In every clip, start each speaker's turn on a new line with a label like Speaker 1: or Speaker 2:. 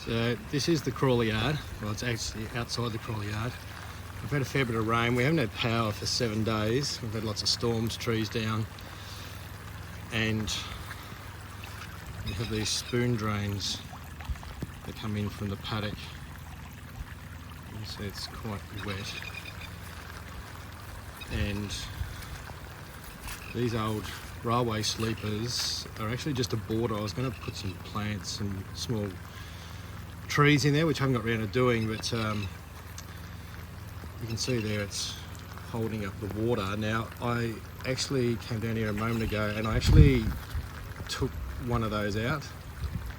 Speaker 1: So this is the crawler yard. Well, it's actually outside the crawler yard. We've had a fair bit of rain. We haven't had power for 7 days. We've had lots of storms, trees down, and we have these spoon drains that come in from the paddock. You can see it's quite wet. And these old railway sleepers are actually just a border. I was going to put some plants and small trees in there, which I haven't got around to doing, but you can see there it's holding up the water. Now, I actually came down here a moment ago and I actually took one of those out,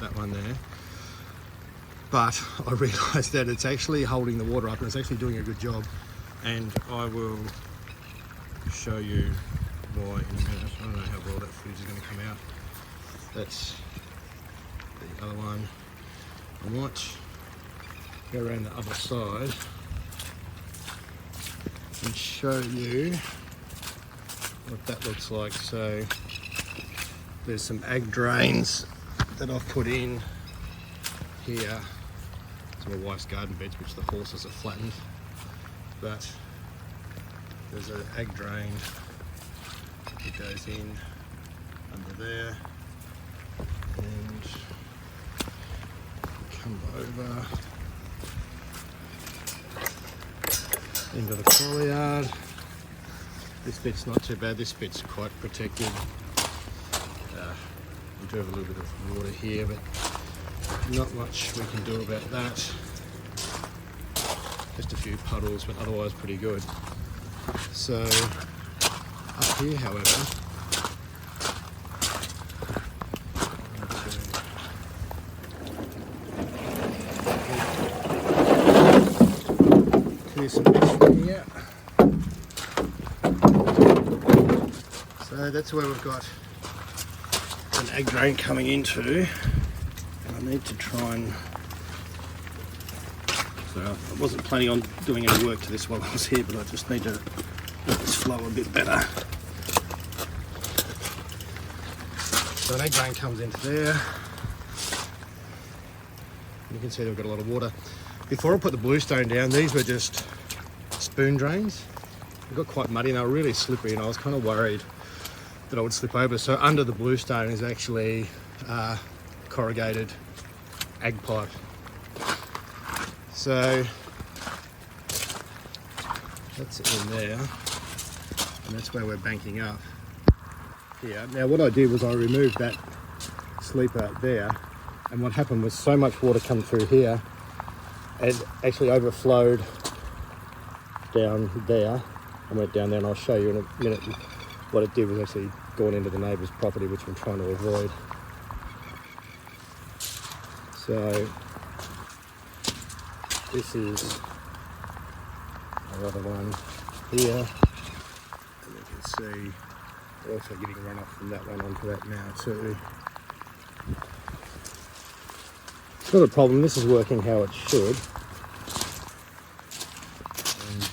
Speaker 1: that one there, but I realised that it's actually holding the water up and it's actually doing a good job, and I will show you why in a minute. I don't know how well that footage is going to come out. That's the other one. I might go around the other side and show you what that looks like. So there's some ag drains that I've put in here. Some of my wife's garden beds, which the horses have flattened, but there's an ag drain that goes in under there, and come over into the crawler yard. This bit's not too bad. This bit's quite protected. We do have a little bit of water here, but not much we can do about that. Just a few puddles, but otherwise pretty good. So up here, however, clear some bits from here. So that's where we've got an ag drain coming into, and I need to try and, so I wasn't planning on doing any work to this while I was here, but I just need to let this flow a bit better. So an ag drain comes into there. You can see they've got a lot of water. Before I put the bluestone down, these were just spoon drains. They got quite muddy and they were really slippery, and I was kind of worried that I would slip over. So under the bluestone is actually corrugated ag pipe. So that's in there, and that's where we're banking up here. Now what I did was I removed that sleeper there, and what happened was so much water come through here, it actually overflowed down there and went down there, and I'll show you in a minute. What it did was actually going into the neighbour's property, which I'm trying to avoid. So this is another one here, and you can see we're also getting runoff from that one onto that now too. It's not a problem, this is working how it should. And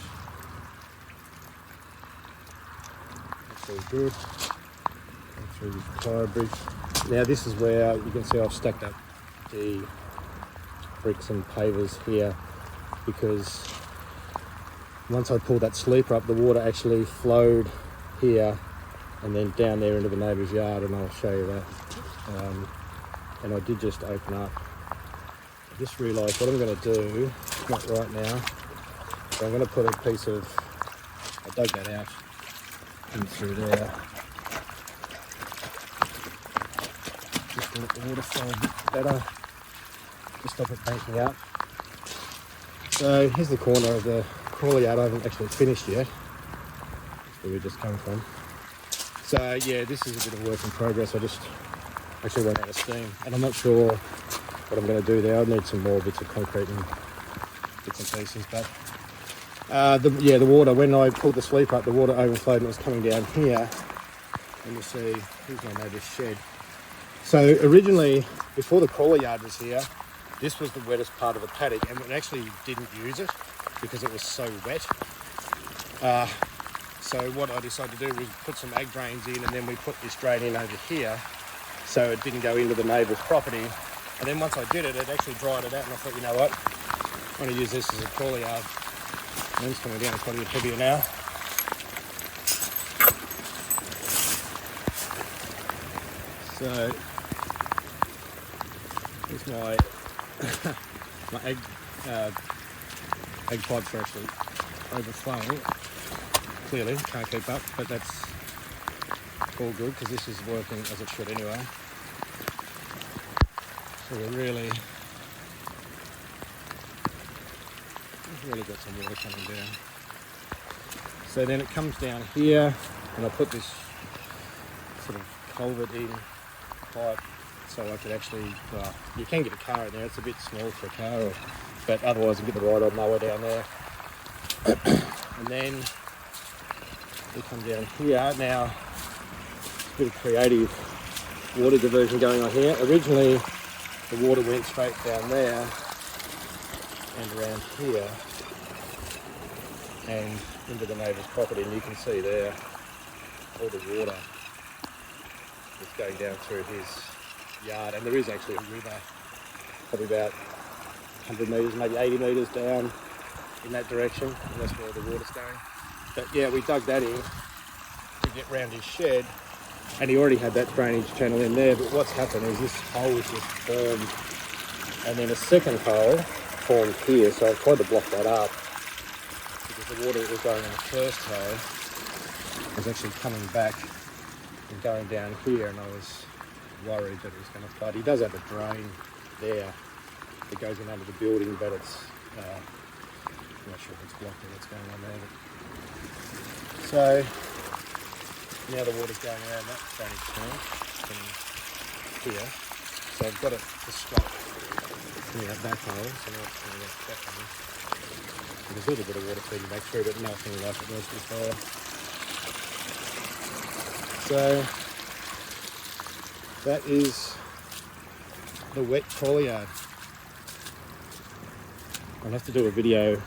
Speaker 1: that's all good. Through the tire bridge. Now this is where you can see I've stacked up the bricks and pavers here, because once I pulled that sleeper up, the water actually flowed here and then down there into the neighbour's yard, and I'll show you that. And I did just open up. I just realised what I'm going to do, not right now, but I'm going to put a piece of, I dug that out in through there. Just to let the water flow a bit better, to stop it banking up. So here's the corner of the crawler yard. I haven't actually finished yet. That's where we just come from. So yeah, this is a bit of work in progress. I just actually went out of steam, and I'm not sure what I'm going to do there. I need some more bits of concrete and bits and pieces. But the water, when I pulled the sleeper up, the water overflowed and it was coming down here. And you see, here's my neighbour's shed. So originally, before the crawler yard was here, this was the wettest part of the paddock, and we actually didn't use it because it was so wet. So what I decided to do was put some ag drains in, and then we put this drain in over here so it didn't go into the neighbour's property. And then once I did it, it actually dried it out, and I thought, you know what, I'm going to use this as a crawler yard. And it's coming down, it's quite a bit heavier now. So here's my my egg pipes are actually overflowing. Clearly, can't keep up, but that's all good because this is working as it should anyway. So we've really got some water coming down. So then it comes down here, and I put this sort of culvert in pipe so I could actually, well, you can get a car in there, it's a bit small for a car, but otherwise you get the right old mower down there. And then we come down here. Now, a bit of creative water diversion going on here. Originally, the water went straight down there and around here and into the neighbour's property, and you can see there all the water is going down through his yard, and there is actually a river probably about 100 metres, maybe 80 metres down in that direction, and that's where all the water's going. But yeah, we dug that in to get round his shed, and he already had that drainage channel in there, but what's happened is this hole has just formed, and then a second hole formed here, so I tried to block that up because the water that was going in the first hole was actually coming back and going down here, and I was worried that it was going to flood. He does have a drain there that goes in under the building, but it's I'm not sure if it's blocked or what's going on there. But so now the water's going around that drainage channel from here. So I've got it to stop near that back hole, so now it's coming out that hole. There's a little bit of water feeding back through, but nothing like it was before. So that is the wet crawler yard. I'll have to do a video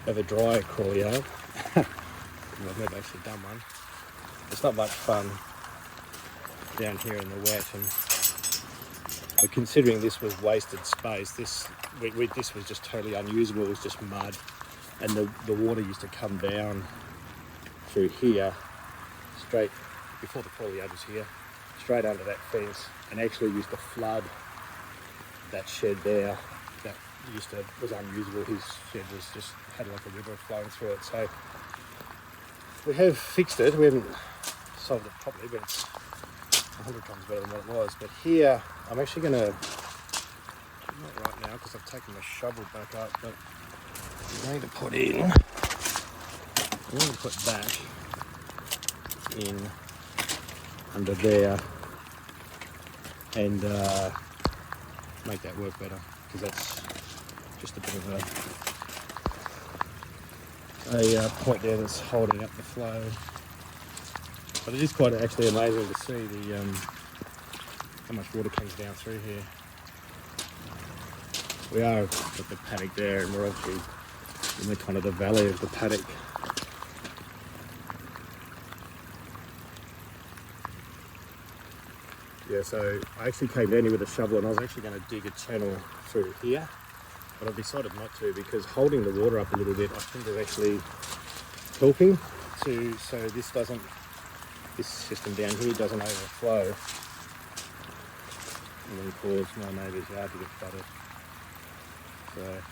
Speaker 1: of a dry crawler yard. I've never actually done one. It's not much fun down here in the wet, and but considering this was wasted space, this was just totally unusable. It was just mud, and the water used to come down through here, straight before the crawler yard was here, straight under that fence, and actually used to flood that shed there. That was unusable. His shed had like a river flowing through it. So we have fixed it. We haven't solved it properly, but it's 100 times better than what it was. But here, I'm actually going to, not right now because I've taken the shovel back up, but I'm going to put that in under there and make that work better, because that's just a bit of a point there that's holding up the flow. But it is quite actually amazing to see the how much water comes down through here. We are at the paddock there, and we're actually in the kind of the valley of the paddock. Yeah, so I actually came down here with a shovel, and I was actually going to dig a channel through here, but I've decided not to, because holding the water up a little bit, I think is actually helping to, so this system down here doesn't overflow and then cause my neighbour's yard to get flooded. So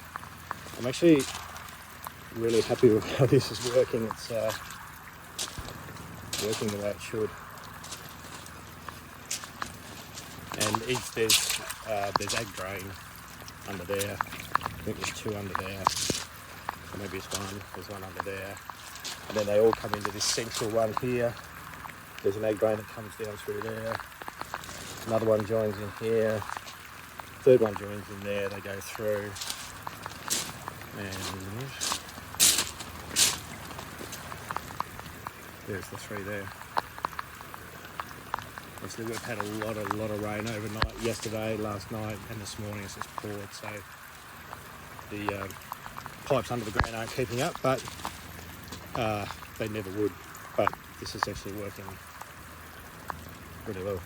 Speaker 1: I'm actually really happy with how this is working. It's working the way it should. And there's egg drain under there. I think there's two under there. Or maybe it's one. There's one under there. And then they all come into this central one here. There's an egg drain that comes down through there. Another one joins in here. Third one joins in there. They go through. And there's the three there. Obviously we've had a lot of rain overnight, yesterday, last night, and this morning it's just poured, so the pipes under the ground aren't keeping up, but they never would. But this is actually working really well.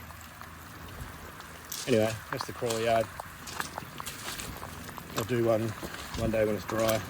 Speaker 1: Anyway, that's the crawler yard. I'll do one day when it's dry.